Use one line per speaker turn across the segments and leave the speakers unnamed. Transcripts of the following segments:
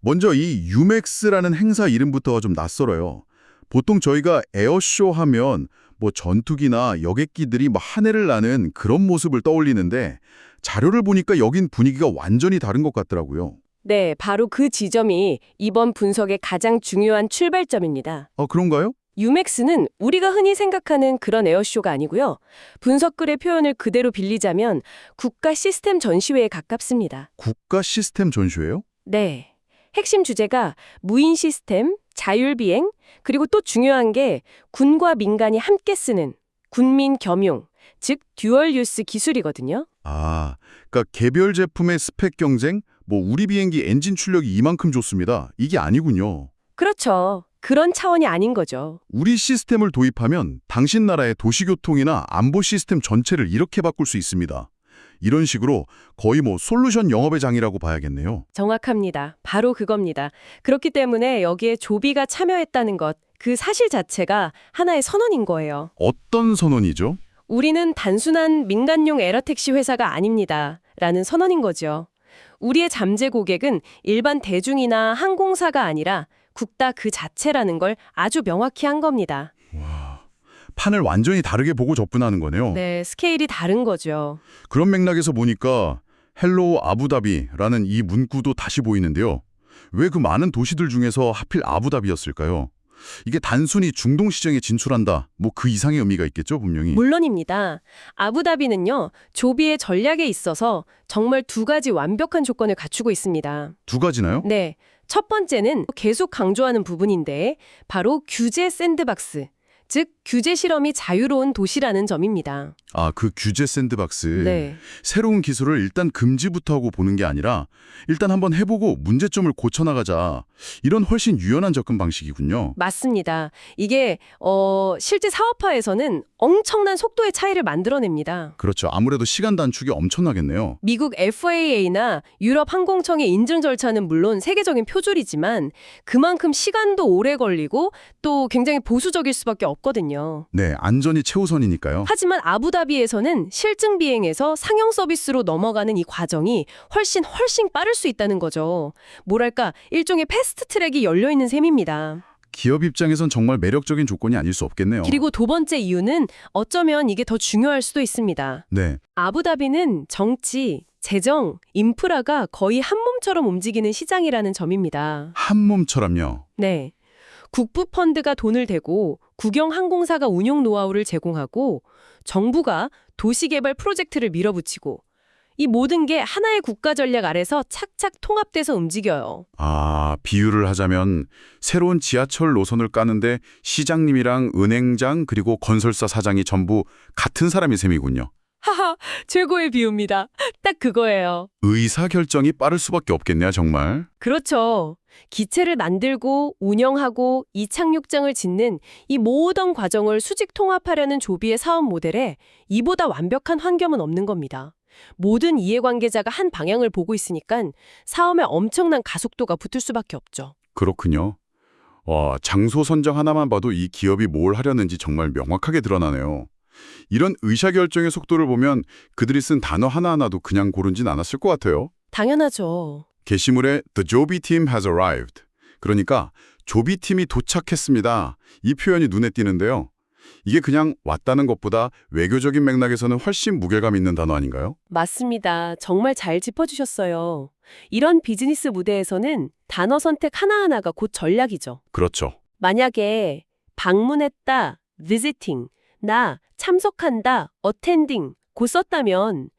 먼저 이 유맥스라는 행사 이름부터 좀 낯설어요. 보통 저희가 에어쇼 하면 뭐 전투기나 여객기들이 막 하늘을 나는 그런 모습을 떠올리는데 자료를 보니까 여긴 분위기가 완전히 다른 것 같더라고요.
네, 바로 그 지점이 이번 분석의 가장 중요한 출발점입니다.
그런가요?
유맥스는 우리가 흔히 생각하는 그런 에어쇼가 아니고요. 분석글의 표현을 그대로 빌리자면 국가 시스템 전시회에 가깝습니다.
국가 시스템 전시회요?
네. 핵심 주제가 무인 시스템, 자율비행, 그리고 또 중요한 게 군과 민간이 함께 쓰는 군민 겸용, 즉 듀얼 유스 기술이거든요.
그러니까 개별 제품의 스펙 경쟁, 뭐 우리 비행기 엔진 출력이 이만큼 좋습니다. 이게 아니군요.
그렇죠. 그런 차원이 아닌 거죠.
우리 시스템을 도입하면 당신 나라의 도시교통이나 안보 시스템 전체를 이렇게 바꿀 수 있습니다. 이런 식으로 거의 뭐 솔루션 영업의 장이라고 봐야겠네요.
정확합니다. 바로 그겁니다. 그렇기 때문에 여기에 조비가 참여했다는 것, 그 사실 자체가 하나의 선언인 거예요.
어떤 선언이죠?
우리는 단순한 민간용 에러택시 회사가 아닙니다. 라는 선언인 거죠. 우리의 잠재 고객은 일반 대중이나 항공사가 아니라 국가 그 자체라는 걸 아주 명확히 한 겁니다.
판을 완전히 다르게 보고 접근하는 거네요.
네, 스케일이 다른 거죠.
그런 맥락에서 보니까 헬로우 아부다비라는 이 문구도 다시 보이는데요. 왜 그 많은 도시들 중에서 하필 아부다비였을까요? 이게 단순히 중동 시장에 진출한다, 뭐 그 이상의 의미가 있겠죠, 분명히.
물론입니다. 아부다비는요, 조비의 전략에 있어서 정말 두 가지 완벽한 조건을 갖추고 있습니다.
두 가지나요?
네, 첫 번째는 계속 강조하는 부분인데 바로 규제 샌드박스, 즉 규제 실험이 자유로운 도시라는 점입니다.
그 규제 샌드박스.
네.
새로운 기술을 일단 금지부터 하고 보는 게 아니라 일단 한번 해보고 문제점을 고쳐나가자. 이런 훨씬 유연한 접근 방식이군요.
맞습니다. 이게 실제 사업화에서는 엄청난 속도의 차이를 만들어냅니다.
그렇죠. 아무래도 시간 단축이 엄청나겠네요.
미국 FAA나 유럽 항공청의 인증 절차는 물론 세계적인 표준이지만 그만큼 시간도 오래 걸리고 또 굉장히 보수적일 수밖에 없거든요.
네, 안전이 최우선이니까요.
하지만 아부다비에서는 실증 비행에서 상용 서비스로 넘어가는 이 과정이 훨씬 빠를 수 있다는 거죠. 뭐랄까, 일종의 패스트 트랙이 열려 있는 셈입니다.
기업 입장에선 정말 매력적인 조건이 아닐 수 없겠네요.
그리고 두 번째 이유는 어쩌면 이게 더 중요할 수도 있습니다.
네,
아부다비는 정치, 재정, 인프라가 거의 한 몸처럼 움직이는 시장이라는 점입니다.
한 몸처럼요.
네. 국부 펀드가 돈을 대고 국영 항공사가 운용 노하우를 제공하고 정부가 도시개발 프로젝트를 밀어붙이고 이 모든 게 하나의 국가 전략 아래서 착착 통합돼서 움직여요.
비유를 하자면 새로운 지하철 노선을 까는데 시장님이랑 은행장 그리고 건설사 사장이 전부 같은 사람이 셈이군요.
하하, 최고의 비유입니다. 딱 그거예요.
의사결정이 빠를 수밖에 없겠네요, 정말.
그렇죠. 기체를 만들고 운영하고 이착륙장을 짓는 이 모든 과정을 수직 통합하려는 조비의 사업 모델에 이보다 완벽한 환경은 없는 겁니다. 모든 이해관계자가 한 방향을 보고 있으니까 사업에 엄청난 가속도가 붙을 수밖에 없죠.
그렇군요. 장소 선정 하나만 봐도 이 기업이 뭘 하려는지 정말 명확하게 드러나네요. 이런 의사결정의 속도를 보면 그들이 쓴 단어 하나하나도 그냥 고르진 않았을 것 같아요.
당연하죠.
게시물에 The Joby Team has arrived. 그러니까 조비 팀이 도착했습니다. 이 표현이 눈에 띄는데요. 이게 그냥 왔다는 것보다 외교적인 맥락에서는 훨씬 무게감 있는 단어 아닌가요?
맞습니다. 정말 잘 짚어주셨어요. 이런 비즈니스 무대에서는 단어 선택 하나하나가 곧 전략이죠.
그렇죠.
만약에 방문했다, visiting, 나 참석한다, attending, 고 썼다면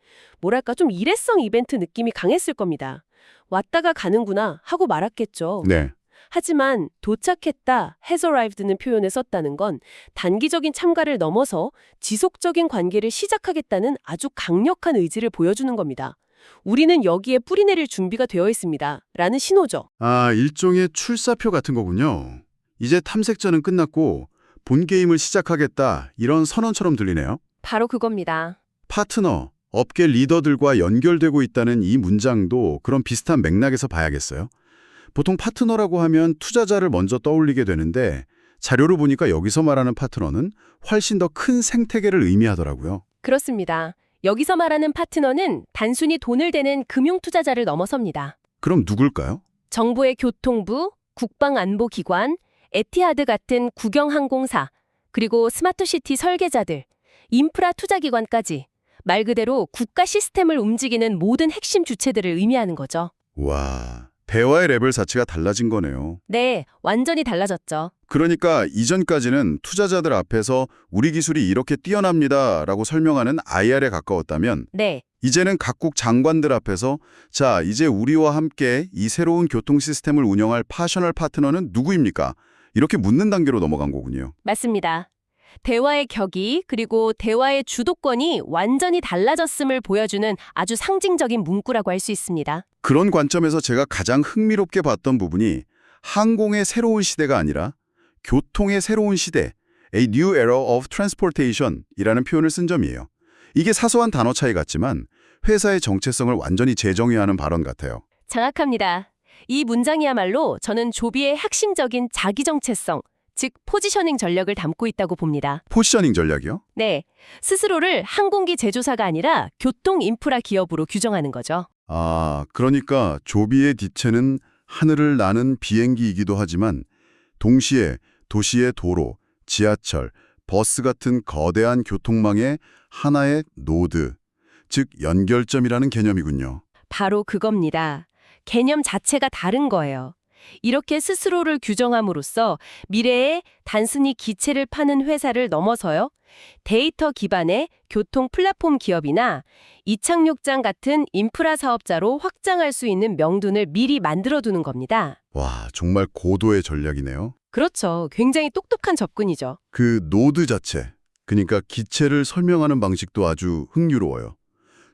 뭐랄까 좀 일회성 이벤트 느낌이 강했을 겁니다. 왔다가 가는구나 하고 말았겠죠.
네.
하지만 도착했다, has arrived는 표현을 썼다는 건 단기적인 참가를 넘어서 지속적인 관계를 시작하겠다는 아주 강력한 의지를 보여주는 겁니다. 우리는 여기에 뿌리내릴 준비가 되어 있습니다. 라는 신호죠.
일종의 출사표 같은 거군요. 이제 탐색전은 끝났고 본 게임을 시작하겠다 이런 선언처럼 들리네요.
바로 그겁니다.
파트너, 업계 리더들과 연결되고 있다는 이 문장도 그런 비슷한 맥락에서 봐야겠어요. 보통 파트너라고 하면 투자자를 먼저 떠올리게 되는데 자료를 보니까 여기서 말하는 파트너는 훨씬 더 큰 생태계를 의미하더라고요.
그렇습니다. 여기서 말하는 파트너는 단순히 돈을 대는 금융 투자자를 넘어섭니다.
그럼 누굴까요?
정부의 교통부, 국방안보기관, 에티하드 같은 국영항공사, 그리고 스마트시티 설계자들, 인프라 투자기관까지 말 그대로 국가 시스템을 움직이는 모든 핵심 주체들을 의미하는 거죠.
와, 대화의 레벨 자체가 달라진 거네요.
네, 완전히 달라졌죠.
그러니까 이전까지는 투자자들 앞에서 우리 기술이 이렇게 뛰어납니다라고 설명하는 IR에 가까웠다면
네,
이제는 각국 장관들 앞에서 자, 이제 우리와 함께 이 새로운 교통 시스템을 운영할 파셔널 파트너는 누구입니까? 이렇게 묻는 단계로 넘어간 거군요.
맞습니다. 대화의 격이 그리고 대화의 주도권이 완전히 달라졌음을 보여주는 아주 상징적인 문구라고 할 수 있습니다.
그런 관점에서 제가 가장 흥미롭게 봤던 부분이 항공의 새로운 시대가 아니라 교통의 새로운 시대, A New Era of Transportation 이라는 표현을 쓴 점이에요. 이게 사소한 단어 차이 같지만 회사의 정체성을 완전히 재정의하는 발언 같아요.
정확합니다. 이 문장이야말로 저는 조비의 핵심적인 자기 정체성, 즉 포지셔닝 전략을 담고 있다고 봅니다.
포지셔닝 전략이요?
네, 스스로를 항공기 제조사가 아니라 교통 인프라 기업으로 규정하는 거죠.
아, 그러니까 조비의 뒷채는 하늘을 나는 비행기이기도 하지만 동시에 도시의 도로, 지하철, 버스 같은 거대한 교통망의 하나의 노드, 즉 연결점이라는 개념이군요.
바로 그겁니다. 개념 자체가 다른 거예요. 이렇게 스스로를 규정함으로써 미래에 단순히 기체를 파는 회사를 넘어서요. 데이터 기반의 교통 플랫폼 기업이나 이착륙장 같은 인프라 사업자로 확장할 수 있는 명분을 미리 만들어두는 겁니다.
와, 정말 고도의 전략이네요.
그렇죠. 굉장히 똑똑한 접근이죠.
그 노드 자체, 그러니까 기체를 설명하는 방식도 아주 흥미로워요.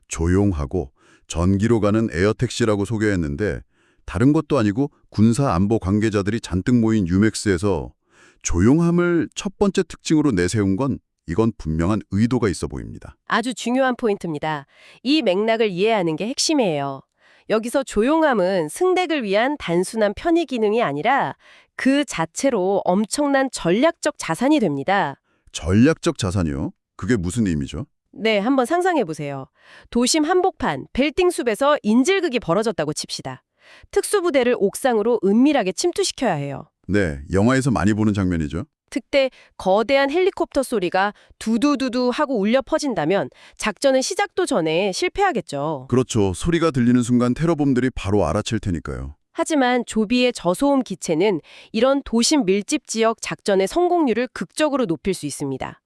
조용하고 전기로 가는 에어택시라고 소개했는데 다른 것도 아니고 군사 안보 관계자들이 잔뜩 모인 유맥스에서 조용함을 첫 번째 특징으로 내세운 건 이건 분명한 의도가 있어 보입니다.
아주 중요한 포인트입니다. 이 맥락을 이해하는 게 핵심이에요. 여기서 조용함은 승객을 위한 단순한 편의 기능이 아니라 그 자체로 엄청난 전략적 자산이 됩니다.
전략적 자산이요? 그게 무슨 의미죠?
네, 한번 상상해 보세요. 도심 한복판, 벨팅숲에서 인질극이 벌어졌다고 칩시다. 특수부대를 옥상으로 은밀하게 침투시켜야 해요.
네, 영화에서 많이 보는 장면이죠.
그때 거대한 헬리콥터 소리가 두두두두 하고 울려 퍼진다면 작전은 시작도 전에 실패하겠죠.
그렇죠. 소리가 들리는 순간 테러범들이 바로 알아챌 테니까요.
하지만 조비의 저소음 기체는 이런 도심 밀집 지역 작전의 성공률을 극적으로 높일 수 있습니다.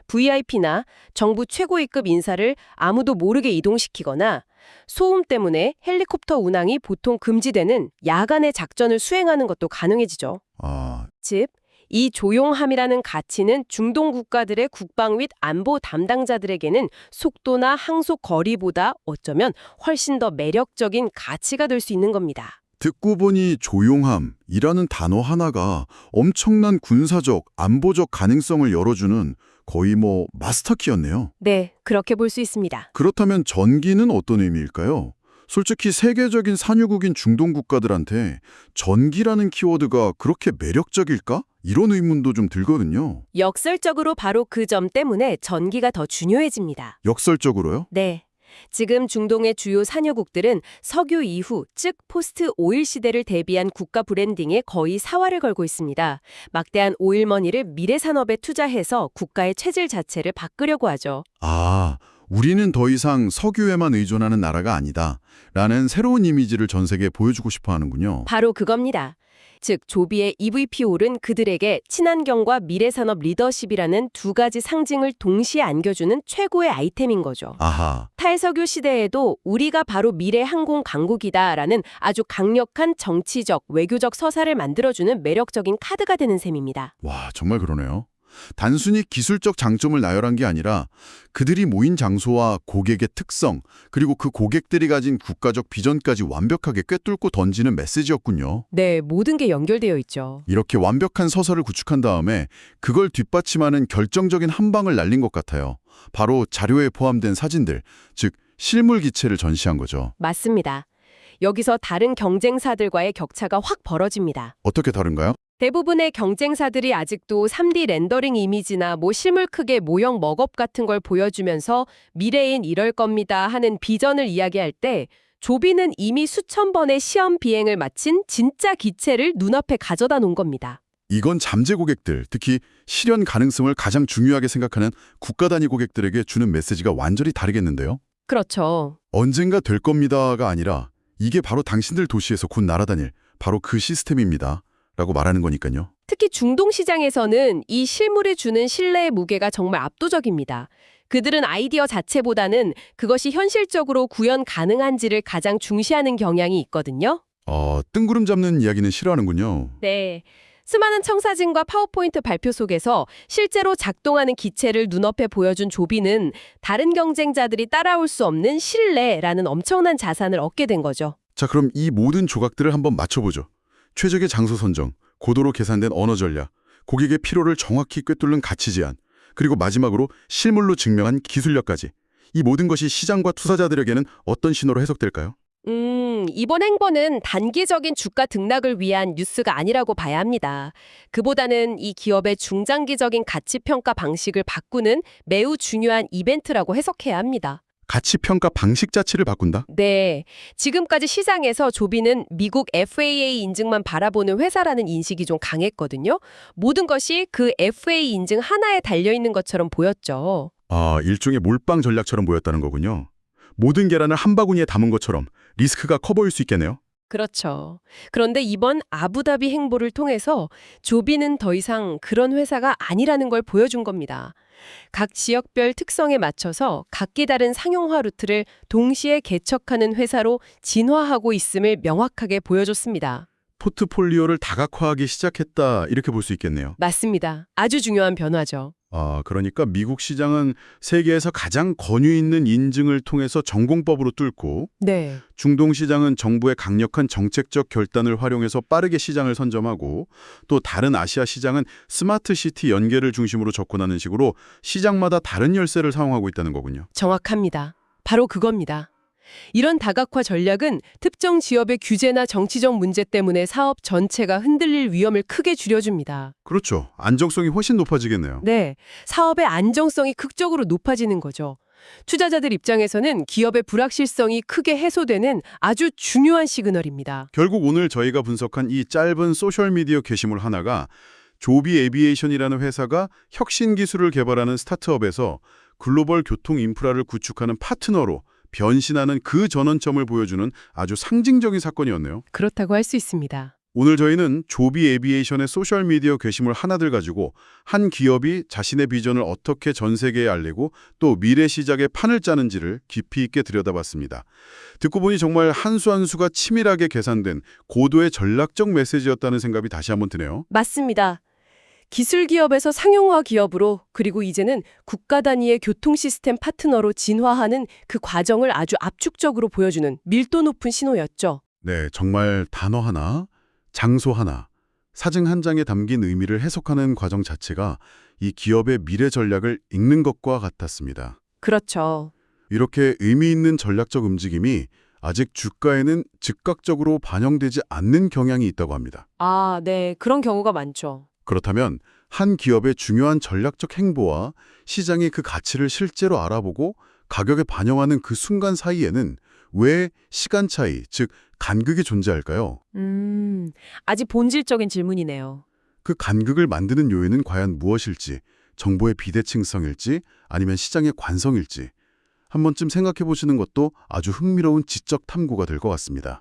VIP나 정부 최고위급 인사를 아무도 모르게 이동시키거나 소음 때문에 헬리콥터 운항이 보통 금지되는 야간의 작전을 수행하는 것도 가능해지죠.
아,
즉, 이 조용함이라는 가치는 중동 국가들의 국방 및 안보 담당자들에게는 속도나 항속 거리보다 어쩌면 훨씬 더 매력적인 가치가 될 수 있는 겁니다.
듣고 보니 조용함이라는 단어 하나가 엄청난 군사적, 안보적 가능성을 열어주는 거의 마스터키였네요.
네, 그렇게 볼 수 있습니다.
그렇다면 전기는 어떤 의미일까요? 솔직히 세계적인 산유국인 중동 국가들한테 전기라는 키워드가 그렇게 매력적일까? 이런 의문도 좀 들거든요.
역설적으로 바로 그 점 때문에 전기가 더 중요해집니다.
역설적으로요?
네. 지금 중동의 주요 산유국들은 석유 이후, 즉 포스트 오일 시대를 대비한 국가 브랜딩에 거의 사활을 걸고 있습니다. 막대한 오일 머니를 미래 산업에 투자해서 국가의 체질 자체를 바꾸려고 하죠.
아, 우리는 더 이상 석유에만 의존하는 나라가 아니다. 라는 새로운 이미지를 전 세계에 보여주고 싶어 하는군요.
바로 그겁니다. 즉 조비의 EVP-올은 그들에게 친환경과 미래산업 리더십이라는 두 가지 상징을 동시에 안겨주는 최고의 아이템인 거죠.
아하,
탈석유 시대에도 우리가 바로 미래 항공 강국이다라는 아주 강력한 정치적, 외교적 서사를 만들어주는 매력적인 카드가 되는 셈입니다.
와, 정말 그러네요. 단순히 기술적 장점을 나열한 게 아니라 그들이 모인 장소와 고객의 특성, 그리고 그 고객들이 가진 국가적 비전까지 완벽하게 꿰뚫고 던지는 메시지였군요.
네, 모든 게 연결되어 있죠.
이렇게 완벽한 서사를 구축한 다음에 그걸 뒷받침하는 결정적인 한 방을 날린 것 같아요. 바로 자료에 포함된 사진들, 즉 실물 기체를 전시한 거죠.
맞습니다. 여기서 다른 경쟁사들과의 격차가 확 벌어집니다.
어떻게 다른가요?
대부분의 경쟁사들이 아직도 3D 렌더링 이미지나 실물 크게 모형 먹업 같은 걸 보여주면서 미래엔 이럴 겁니다 하는 비전을 이야기할 때 조비는 이미 수천 번의 시험 비행을 마친 진짜 기체를 눈앞에 가져다 놓은 겁니다.
이건 잠재 고객들, 특히 실현 가능성을 가장 중요하게 생각하는 국가 단위 고객들에게 주는 메시지가 완전히 다르겠는데요.
그렇죠.
언젠가 될 겁니다가 아니라 이게 바로 당신들 도시에서 곧 날아다닐 바로 그 시스템입니다. 라고 말하는 거니까요.
특히 중동 시장에서는 이 실물이 주는 신뢰의 무게가 정말 압도적입니다. 그들은 아이디어 자체보다는 그것이 현실적으로 구현 가능한지를 가장 중시하는 경향이 있거든요.
뜬구름 잡는 이야기는 싫어하는군요.
네. 수많은 청사진과 파워포인트 발표 속에서 실제로 작동하는 기체를 눈앞에 보여준 조비는 다른 경쟁자들이 따라올 수 없는 신뢰라는 엄청난 자산을 얻게 된 거죠.
자, 그럼 이 모든 조각들을 한번 맞춰보죠. 최적의 장소 선정, 고도로 계산된 언어 전략, 고객의 필요를 정확히 꿰뚫는 가치 제안, 그리고 마지막으로 실물로 증명한 기술력까지. 이 모든 것이 시장과 투자자들에게는 어떤 신호로 해석될까요?
이번 행보는 단기적인 주가 등락을 위한 뉴스가 아니라고 봐야 합니다. 그보다는 이 기업의 중장기적인 가치 평가 방식을 바꾸는 매우 중요한 이벤트라고 해석해야 합니다.
가치 평가 방식 자체를 바꾼다?
네, 지금까지 시장에서 조비는 미국 FAA 인증만 바라보는 회사라는 인식이 좀 강했거든요. 모든 것이 그 FAA 인증 하나에 달려있는 것처럼 보였죠.
일종의 몰빵 전략처럼 보였다는 거군요. 모든 계란을 한 바구니에 담은 것처럼 리스크가 커 보일 수 있겠네요.
그렇죠. 그런데 이번 아부다비 행보를 통해서 조비는 더 이상 그런 회사가 아니라는 걸 보여준 겁니다. 각 지역별 특성에 맞춰서 각기 다른 상용화 루트를 동시에 개척하는 회사로 진화하고 있음을 명확하게 보여줬습니다.
포트폴리오를 다각화하기 시작했다, 이렇게 볼 수 있겠네요.
맞습니다. 아주 중요한 변화죠.
그러니까 미국 시장은 세계에서 가장 권위 있는 인증을 통해서 전공법으로 뚫고,
네.
중동 시장은 정부의 강력한 정책적 결단을 활용해서 빠르게 시장을 선점하고, 또 다른 아시아 시장은 스마트 시티 연계를 중심으로 접근하는 식으로 시장마다 다른 열쇠를 사용하고 있다는 거군요.
정확합니다. 바로 그겁니다. 이런 다각화 전략은 특정 지역의 규제나 정치적 문제 때문에 사업 전체가 흔들릴 위험을 크게 줄여줍니다.
그렇죠. 안정성이 훨씬 높아지겠네요.
네, 사업의 안정성이 극적으로 높아지는 거죠. 투자자들 입장에서는 기업의 불확실성이 크게 해소되는 아주 중요한 시그널입니다.
결국 오늘 저희가 분석한 이 짧은 소셜미디어 게시물 하나가 조비 에비에이션이라는 회사가 혁신 기술을 개발하는 스타트업에서 글로벌 교통 인프라를 구축하는 파트너로 변신하는 그 전환점을 보여주는 아주 상징적인 사건이었네요.
그렇다고 할 수 있습니다.
오늘 저희는 조비 에비에이션의 소셜미디어 게시물 하나들 가지고 한 기업이 자신의 비전을 어떻게 전 세계에 알리고 또 미래 시작의 판을 짜는지를 깊이 있게 들여다봤습니다. 듣고 보니 정말 한 수 한 수가 치밀하게 계산된 고도의 전략적 메시지였다는 생각이 다시 한번 드네요.
맞습니다. 기술 기업에서 상용화 기업으로 그리고 이제는 국가 단위의 교통 시스템 파트너로 진화하는 그 과정을 아주 압축적으로 보여주는 밀도 높은 신호였죠.
네, 정말 단어 하나, 장소 하나, 사진 한 장에 담긴 의미를 해석하는 과정 자체가 이 기업의 미래 전략을 읽는 것과 같았습니다.
그렇죠.
이렇게 의미 있는 전략적 움직임이 아직 주가에는 즉각적으로 반영되지 않는 경향이 있다고 합니다.
네. 그런 경우가 많죠.
그렇다면 한 기업의 중요한 전략적 행보와 시장이 그 가치를 실제로 알아보고 가격에 반영하는 그 순간 사이에는 왜 시간 차이, 즉 간극이 존재할까요?
아주 본질적인 질문이네요.
그 간극을 만드는 요인은 과연 무엇일지, 정보의 비대칭성일지 아니면 시장의 관성일지 한 번쯤 생각해 보시는 것도 아주 흥미로운 지적 탐구가 될 것 같습니다.